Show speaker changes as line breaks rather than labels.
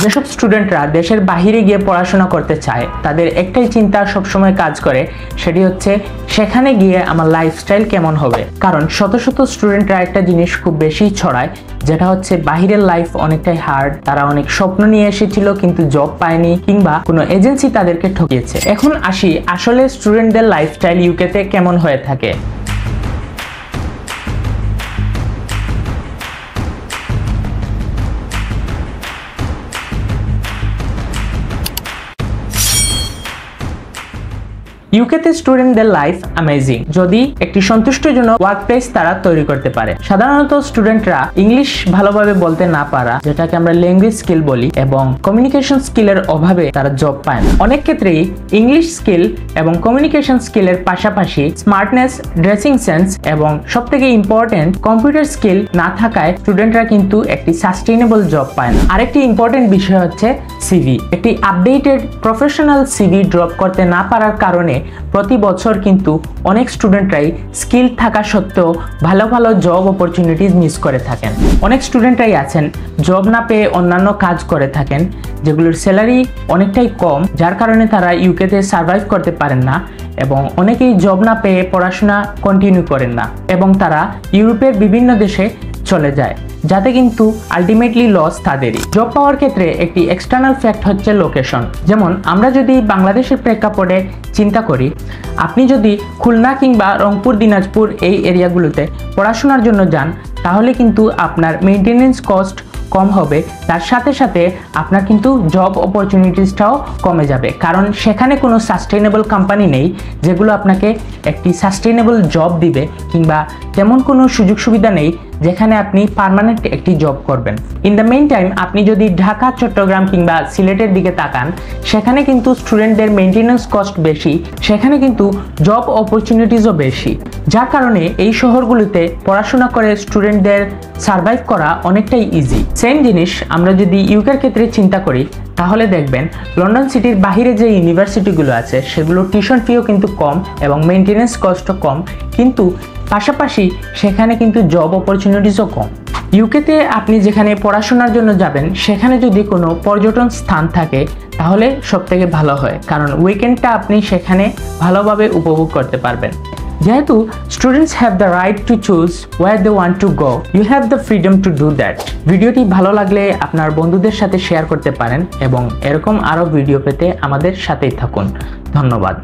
যেসব স্টুডেন্টরা দেশের বাইরে গিয়ে পড়াশোনা করতে চায় তাদের একটাই চিন্তা সবসময় কাজ করে, সেটি হচ্ছে সেখানে গিয়ে আমার লাইফস্টাইল কেমন হবে। কারণ শত শত স্টুডেন্টরা একটা জিনিস খুব বেশি ছড়ায়, যেটা হচ্ছে বাহিরের লাইফ অনেকটাই হার্ড, তারা অনেক স্বপ্ন নিয়ে এসেছিল কিন্তু জব পায়নি কিংবা কোনো এজেন্সি তাদেরকে ঠকিয়েছে। এখন আসি আসলে স্টুডেন্টদের লাইফস্টাইল ইউকেতে কেমন হয়ে থাকে। ইউকেতে স্টুডেন্টদের লাইফ অ্যামেজিং যদি একটি সন্তুষ্টজনক ওয়ার্কপ্লেস তারা তৈরি করতে পারে। সাধারণত স্টুডেন্টরা ইংলিশ ভালোভাবে বলতে না পারা, যেটাকে আমরা ল্যাঙ্গুয়েজ স্কিল বলি, এবং কমিউনিকেশন স্কিলের অভাবে তারা জব পায় না। অনেক ক্ষেত্রেই ইংলিশ স্কিল এবং কমিউনিকেশন স্কিলের পাশাপাশি স্মার্টনেস, ড্রেসিং সেন্স এবং সবথেকে ইম্পর্টেন্ট কম্পিউটার স্কিল না থাকায় স্টুডেন্টরা কিন্তু একটি সাস্টেইনেবল জব পায় না। আরেকটি ইম্পর্টেন্ট বিষয় হচ্ছে সিভি। একটি আপডেটেড প্রফেশনাল সিভি ড্রপ করতে না পারার কারণে প্রতি বছর কিন্তু অনেক স্টুডেন্টরাই স্কিল থাকা সত্ত্বেও ভালো ভালো জব অপরচুনিটিস মিস করে থাকেন। অনেক স্টুডেন্টরাই আছেন জব না পেয়ে অন্যান্য কাজ করে থাকেন, যেগুলোর স্যালারি অনেকটাই কম, যার কারণে তারা ইউকেতে সার্ভাইভ করতে পারেন না, এবং অনেকেই জব না পেয়ে পড়াশোনা কন্টিনিউ করেন না এবং তারা ইউরোপের বিভিন্ন দেশে চলে যায়, যাতে কিন্তু আলটিমেটলি লস তাদেরই। জব পাওয়ার ক্ষেত্রে একটি এক্সটার্নাল ফ্যাক্ট হচ্ছে লোকেশন। যেমন আমরা যদি বাংলাদেশের প্রেক্ষাপটে চিন্তা করি, আপনি যদি খুলনা কিংবা রংপুর, দিনাজপুর এই এরিয়াগুলোতে পড়াশোনার জন্য যান, তাহলে কিন্তু আপনার মেইনটেনেন্স কস্ট কম হবে, তার সাথে সাথে আপনার কিন্তু জব অপরচুনিটিসটাও কমে যাবে, কারণ সেখানে কোনো সাস্টেইনেবল কোম্পানি নেই যেগুলো আপনাকে একটি সাস্টেইনেবল জব দিবে, কিংবা তেমন কোনো সুযোগ সুবিধা নেই যেখানে আপনি পার্মানেন্ট একটি জব করবেন। ইন দ্য মেইন টাইম আপনি যদি ঢাকা, চট্টগ্রাম কিংবা সিলেটের দিকে তাকান, সেখানে কিন্তু স্টুডেন্টদের মেইনটেনেন্স কস্ট বেশি, সেখানে কিন্তু জব অপরচুনিটিসও বেশি, যার কারণে এই শহরগুলোতে পড়াশোনা করে স্টুডেন্টদের সার্ভাইভ করা অনেকটাই ইজি। সেম জিনিস আমরা যদি ইউকের ক্ষেত্রে চিন্তা করি, তাহলে দেখবেন লন্ডন সিটির বাহিরে যে ইউনিভার্সিটিগুলো আছে সেগুলোর টিউশন ফিও কিন্তু কম এবং মেইনটেনেন্স কস্টও কম, কিন্তু পাশাপাশি সেখানে কিন্তু জব অপরচুনিটিসও কম। ইউকেতে আপনি যেখানে পড়াশোনার জন্য যাবেন সেখানে যদি কোনো পর্যটন স্থান থাকে তাহলে সবথেকে ভালো হয়, কারণ উইকেন্ডটা আপনি সেখানে ভালোভাবে উপভোগ করতে পারবেন। যেহেতু students have the right to choose where they want to go, you have the freedom to do that. ভিডিওটি ভালো লাগলে আপনার বন্ধুদের সাথে শেয়ার করতে পারেন এবং এরকম আরও ভিডিও পেতে আমাদের সাথেই থাকুন। ধন্যবাদ।